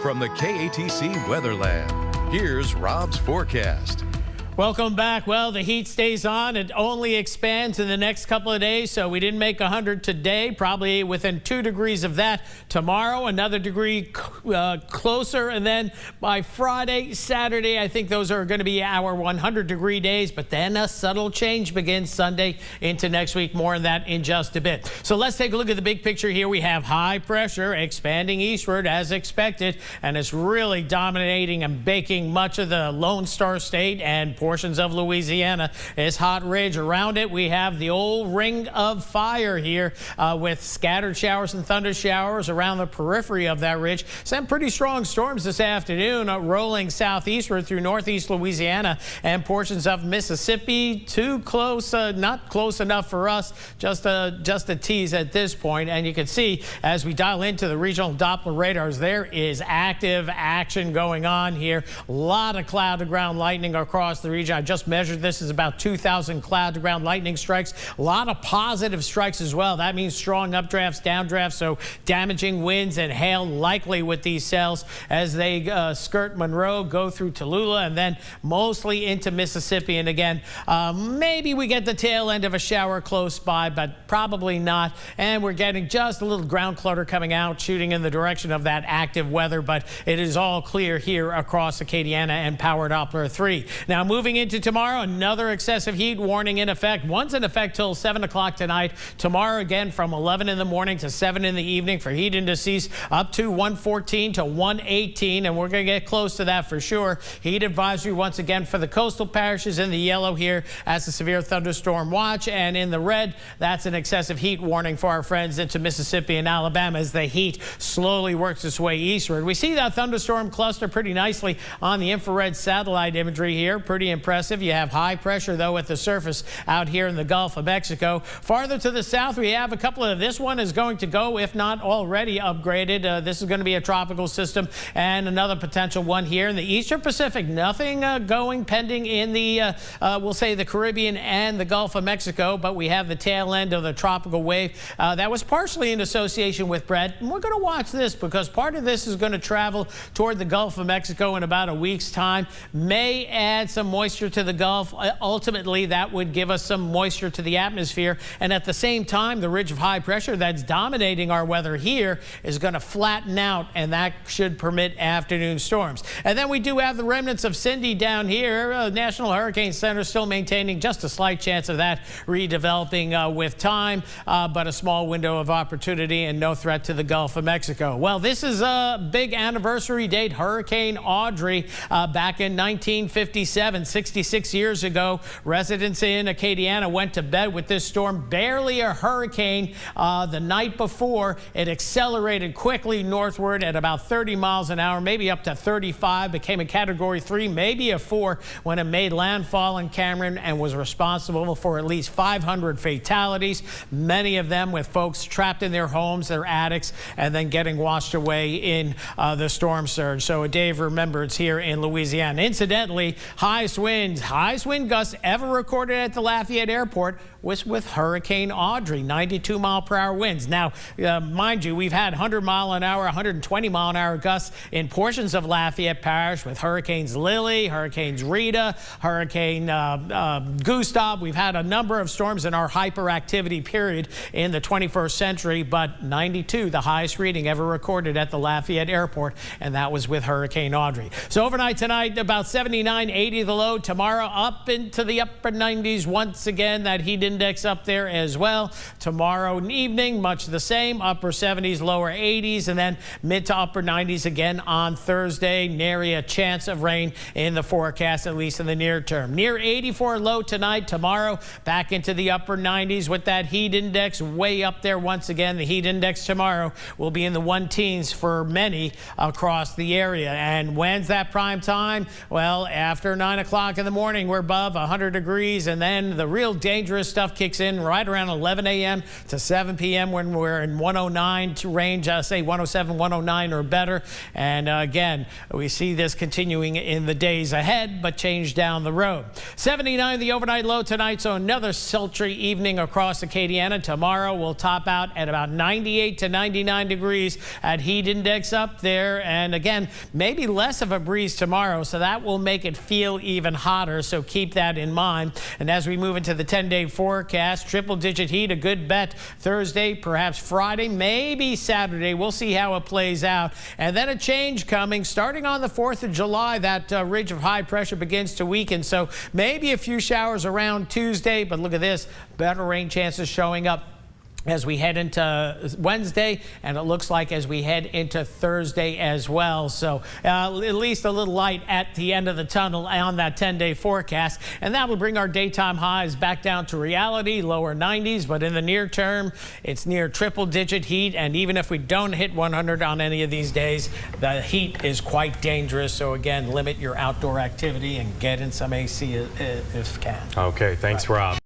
From the KATC Weatherland, here's Rob's forecast. Welcome back. Well, the heat stays on. It only expands in the next couple of days, so we didn't make 100 today, probably within 2 degrees of that. Tomorrow, another degree closer, and then by Friday, Saturday, I think those are going to be our 100-degree days, but then a subtle change begins Sunday into next week. More on that in just a bit. So let's take a look at the big picture here. We have high pressure expanding eastward as expected, and it's really dominating and baking much of the Lone Star State and portions of Louisiana. This hot ridge around it, we have the old ring of fire here with scattered showers and thunder showers around the periphery of that ridge. Some pretty strong storms this afternoon rolling southeastward through northeast Louisiana and portions of Mississippi. Too close, not close enough for us, just a tease at this point. And you can see as we dial into the regional Doppler radars, there is active action going on here. A lot of cloud to ground lightning across the region. I just measured this is about 2,000 cloud to ground lightning strikes. A lot of positive strikes as well. That means strong updrafts, downdrafts, so damaging winds and hail likely with these cells as they skirt Monroe, go through Tallulah, and then mostly into Mississippi. And again, maybe we get the tail end of a shower close by, but probably not. And we're getting just a little ground clutter coming out, shooting in the direction of that active weather, but it is all clear here across Acadiana and Power Doppler 3. Now, moving into tomorrow, another excessive heat warning in effect. One's in effect till 7 o'clock tonight. Tomorrow again from 11 in the morning to 7 in the evening for heat indices up to 114 to 118, and we're going to get close to that for sure. Heat advisory once again for the coastal parishes in the yellow here as a severe thunderstorm watch, and in the red, that's an excessive heat warning for our friends into Mississippi and Alabama as the heat slowly works its way eastward. We see that thunderstorm cluster pretty nicely on the infrared satellite imagery here. Pretty impressive. You have high pressure, though, at the surface out here in the Gulf of Mexico. Farther to the south, we have a couple of, this one is going to go, if not already upgraded. This is going to be a tropical system, and another potential one here in the Eastern Pacific. Nothing going pending in the, we'll say, the Caribbean and the Gulf of Mexico, but we have the tail end of the tropical wave that was partially in association with Brett. And we're going to watch this because part of this is going to travel toward the Gulf of Mexico in about a week's time. May add some moisture to the Gulf. Ultimately, that would give us some moisture to the atmosphere. And at the same time, the ridge of high pressure that's dominating our weather here is going to flatten out, and that should permit afternoon storms. And then we do have the remnants of Cindy down here. National Hurricane Center still maintaining just a slight chance of that redeveloping with time, but a small window of opportunity and no threat to the Gulf of Mexico. Well, this is a big anniversary date. Hurricane Audrey back in 1957, 66 years ago. Residents in Acadiana went to bed with this storm, barely a hurricane. The night before, it accelerated quickly northward at about 30 miles an hour, maybe up to 35, became a Category 3, maybe a 4 when it made landfall in Cameron and was responsible for at least 500 fatalities, many of them with folks trapped in their homes, their attics, and then getting washed away in the storm surge. So a day of remembrance here in Louisiana. Incidentally, highest wind gusts ever recorded at the Lafayette Airport was with Hurricane Audrey, 92-mile-per-hour winds. Now, mind you, we've had 100-mile-an-hour, 120-mile-an-hour gusts in portions of Lafayette Parish with Hurricanes Lily, Hurricanes Rita, Hurricane Gustav. We've had a number of storms in our hyperactivity period in the 21st century, but 92, the highest reading ever recorded at the Lafayette Airport, and that was with Hurricane Audrey. So overnight tonight, about 79, 80 the low. Tomorrow, up into the upper 90s once again. That heat index up there as well. Tomorrow evening, much the same, upper 70s, lower 80s, and then mid to upper 90s again on Thursday. Nary a chance of rain in the forecast, at least in the near term. Near 84 low tonight. Tomorrow, back into the upper 90s with that heat index way up there once again. The heat index tomorrow will be in the 1-teens for many across the area. And when's that prime time? Well, after 9 o'clock. o'clock in the morning, we're above 100 degrees, and then the real dangerous stuff kicks in right around 11 a.m. to 7 p.m. when we're in 109 range, say 107, 109 or better. And again, we see this continuing in the days ahead, but change down the road. 79 the overnight low tonight, so another sultry evening across Acadiana. Tomorrow we'll top out at about 98 to 99 degrees at heat index up there, and again, maybe less of a breeze tomorrow, so that will make it feel even hotter, so keep that in mind. And as we move into the 10-day forecast, triple-digit heat, a good bet Thursday, perhaps Friday, maybe Saturday. We'll see how it plays out. And then a change coming starting on the 4th of July. That ridge of high pressure begins to weaken, so maybe a few showers around Tuesday, but look at this, better rain chances showing up as we head into Wednesday, and it looks like as we head into Thursday as well. So at least a little light at the end of the tunnel on that 10-day forecast, and that will bring our daytime highs back down to reality, lower 90s, but in the near term, it's near triple-digit heat, and even if we don't hit 100 on any of these days, the heat is quite dangerous. So again, limit your outdoor activity and get in some AC if you can. Okay, thanks, Rob.